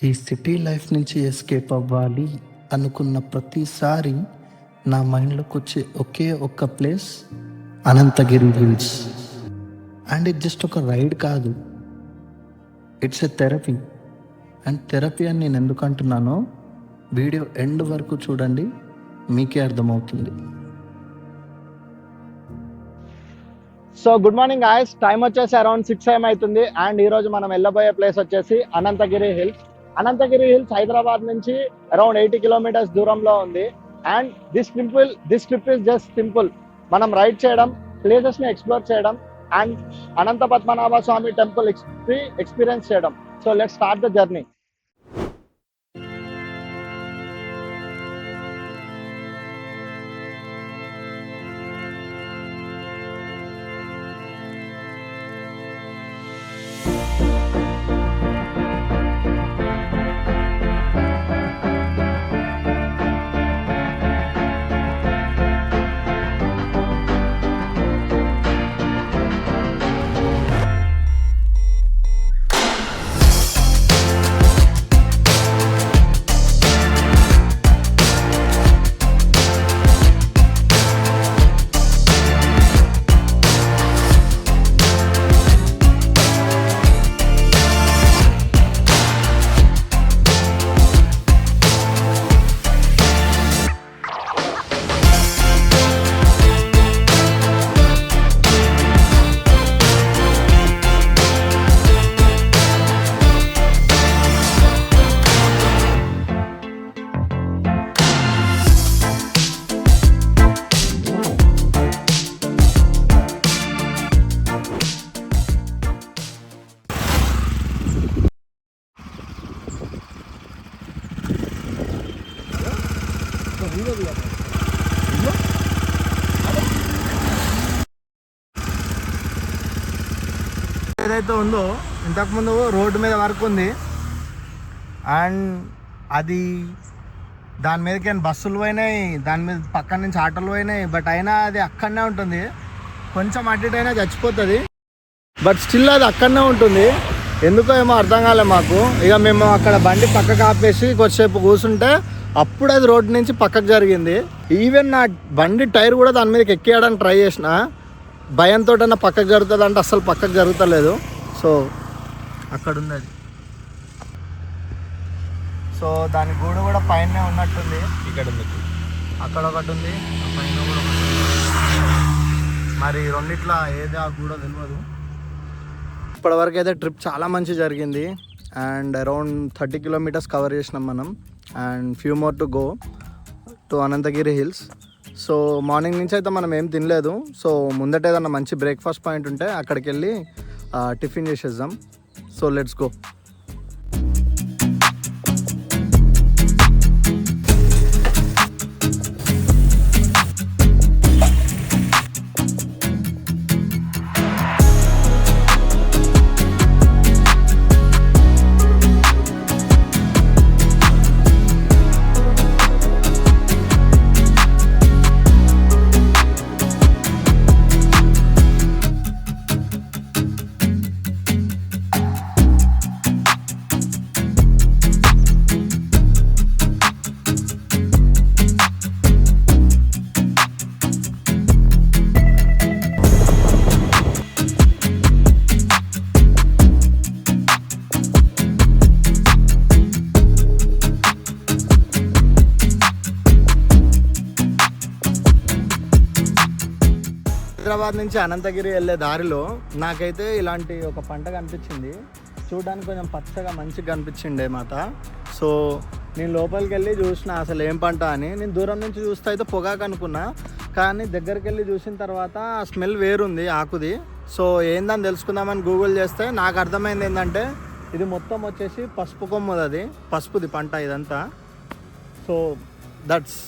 ఈ city life నుంచి escape అవ్వాలి అనుకున్న ప్రతిసారి నా మైండ్లోకి వచ్చే ఒకే ఒక్క ప్లేస్ అనంతగిరి హిల్స్. అండ్ ఇది జస్ట్ ఒక రైడ్ కాదు, it's a therapy. And therapy అని నేను ఎందుకు అంటున్నానో వీడియో ఎండ్ వరకు చూడండి, మీకే అర్థమవుతుంది. So good morning guys, time వచ్చేసి అరౌండ్ 6 AM అవుతుంది. అండ్ ఈరోజు మనం వెళ్ళబోయే ప్లేస్ వచ్చేసి అనంతగిరి హిల్స్. అనంతగిరి హిల్స్ హైదరాబాద్ నుంచి అరౌండ్ 80 కిలోమీటర్స్ దూరంలో ఉంది. And this trip is just simple. మనం రైడ్ చేయడం, ప్లేసెస్ని ఎక్స్ప్లోర్ చేయడం and Anantha Padmanabha Swamy temple experience చేయడం. So let's start the journey. ఏదైతే ఉందో ఇంతకుముందు రోడ్డు మీద వర్క్ ఉంది అండ్ అది దాని మీదకి బస్సులు పోయినాయి, దాని మీద పక్కన నుంచి ఆటోలు పోయినాయి. బట్ అయినా అది అక్కడనే ఉంటుంది, కొంచెం అటు ఇటు అయినా చచ్చిపోతుంది, బట్ స్టిల్ అది అక్కడనే ఉంటుంది. ఎందుకో ఏమో అర్థం కాలే మాకు. ఇక మేము అక్కడ బండి పక్కకు ఆపేసి కొద్దిసేపు కూర్చుంటే అప్పుడు అది రోడ్డు నుంచి పక్కకు జరిగింది. ఈవెన్ నా బండి టైర్ కూడా దాని మీదకి ఎక్కేయడానికి ట్రై చేసిన, భయంతో పక్కకు జరుగుతుంది అంటే అస్సలు పక్కకు జరుగుతలేదు. సో అక్కడ ఉంది అది. సో దాని గూడు కూడా పైన ఉన్నట్టుంది. ఇక్కడ ఉంది, అక్కడ ఒకటి ఉంది, పైన కూడా ఒకటి ఉంది. మరి రెండిట్లా ఏది ఆ గూడో తెలియదు. ఇప్పటివరకు అయితే ట్రిప్ చాలా మంచి జరిగింది. అండ్ అరౌండ్ 30 కిలోమీటర్స్ కవర్ చేసినాం మనం. And few more to go to Ananthagiri hills. So morning నుంచి అయితే మనం ఏం తినలేదు. సో ముందట ఏదన్నా మంచి బ్రేక్ఫాస్ట్ పాయింట్ ఉంటే అక్కడికి వెళ్ళి టిఫిన్ చేసేద్దాం. So let's go. హైదరాబాద్ నుంచి అనంతగిరి వెళ్ళే దారిలో నాకైతే ఇలాంటి ఒక పంట కనిపించింది. చూడడానికి కొంచెం పచ్చగా మంచిగా కనిపించిండే మాట. సో నేను లోపలికి వెళ్ళి చూసిన అసలు ఏం పంట అని. నేను దూరం నుంచి చూస్తే అయితే పొగాకు అనుకున్నా, కానీ దగ్గరికి వెళ్ళి చూసిన తర్వాత ఆ స్మెల్ వేరుంది ఆకుది. సో ఏందని తెలుసుకుందామని గూగుల్ చేస్తే నాకు అర్థమైంది ఏంటంటే ఇది మొత్తం వచ్చేసి పసుపు కొమ్ముది, అది పసుపుది పంట ఇదంతా. సో దట్స్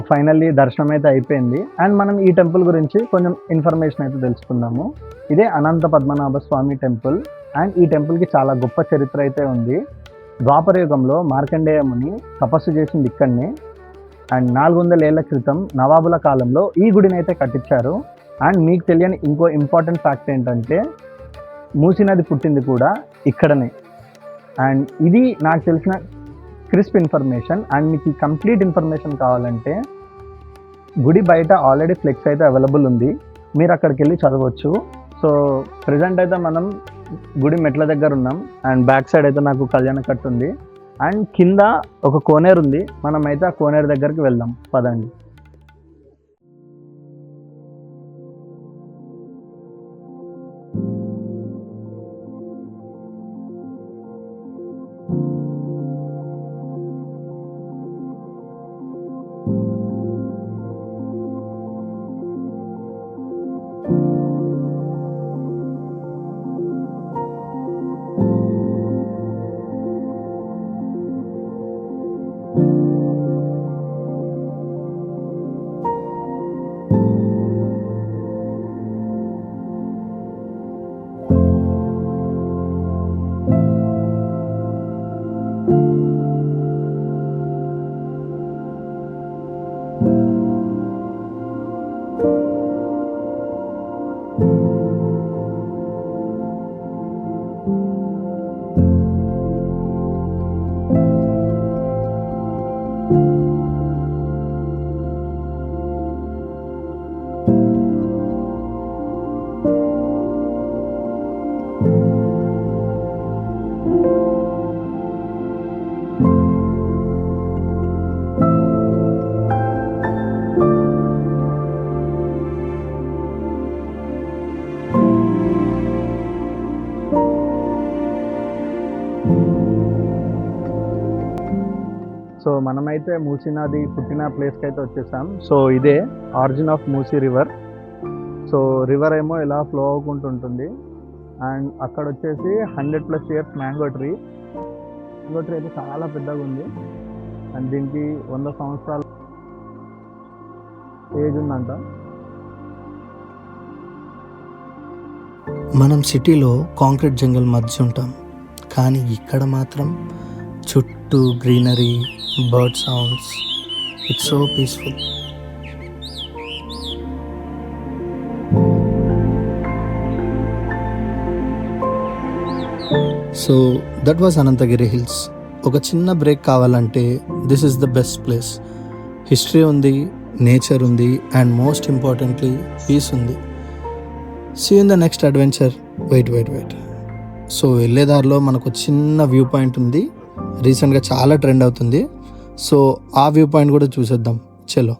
ఫైనల్లీ దర్శనం అయితే అయిపోయింది. అండ్ మనం ఈ టెంపుల్ గురించి కొంచెం ఇన్ఫర్మేషన్ అయితే తెలుసుకుందాము. ఇదే అనంత పద్మనాభ స్వామి టెంపుల్. అండ్ ఈ టెంపుల్కి చాలా గొప్ప చరిత్ర అయితే ఉంది. ద్వాపర యుగంలో మార్కండేయ ముని తపస్సు చేసింది ఇక్కడనే. అండ్ 400 ఏళ్ల క్రితం నవాబుల కాలంలో ఈ గుడిని అయితే కట్టించారు. అండ్ మీకు తెలియని ఇంకో ఇంపార్టెంట్ ఫ్యాక్ట్ ఏంటంటే మూసీ నది పుట్టింది కూడా ఇక్కడనే. అండ్ ఇది నాకు తెలిసిన క్రిస్ప్ ఇన్ఫర్మేషన్. అండ్ మీకు ఈ కంప్లీట్ ఇన్ఫర్మేషన్ కావాలంటే గుడి బయట ఆల్రెడీ ఫ్లెక్స్ అయితే అవైలబుల్ ఉంది, మీరు అక్కడికి వెళ్ళి చదవచ్చు. సో ప్రజెంట్ అయితే మనం గుడి మెట్ల దగ్గర ఉన్నాం. అండ్ బ్యాక్ సైడ్ అయితే నాకు కళ్యాణ కట్టు ఉంది. అండ్ కింద ఒక కోనేరు ఉంది, మనం అయితే ఆ కోనేరు దగ్గరికి వెళ్దాం పదండి. సో మనమైతే మూసీ నది పుట్టిన ప్లేస్కి అయితే వచ్చేసాం. సో ఇదే origin of Musi river. So river ఏమో ఇలా ఫ్లో అవ్వకుంటూ ఉంటుంది. అండ్ అక్కడ వచ్చేసి 100+ ఇయర్స్ మ్యాంగో ట్రీ అయితే చాలా పెద్దగా ఉంది. అండ్ దీనికి 100 సంవత్సరాల ఏజ్ ఉందంట. మనం సిటీలో కాంక్రీట్ జంగల్ మధ్య ఉంటాం, కానీ ఇక్కడ మాత్రం చుట్టూ greenery, bird sounds. It's so peaceful. So that was Anantagiri hills. ఒక చిన్న బ్రేక్ కావాలంటే this is the best place. History ఉంది, నేచర్ ఉంది, అండ్ మోస్ట్ ఇంపార్టెంట్లీ పీస్ ఉంది. See in the next adventure. Wait. So వెళ్ళేదారిలో మనకు చిన్న వ్యూ పాయింట్ ఉంది, రీసెంట్గా చాలా ట్రెండ్ అవుతుంది. సో ఆ వ్యూ పాయింట్ కూడా చూసేద్దాం. చలో.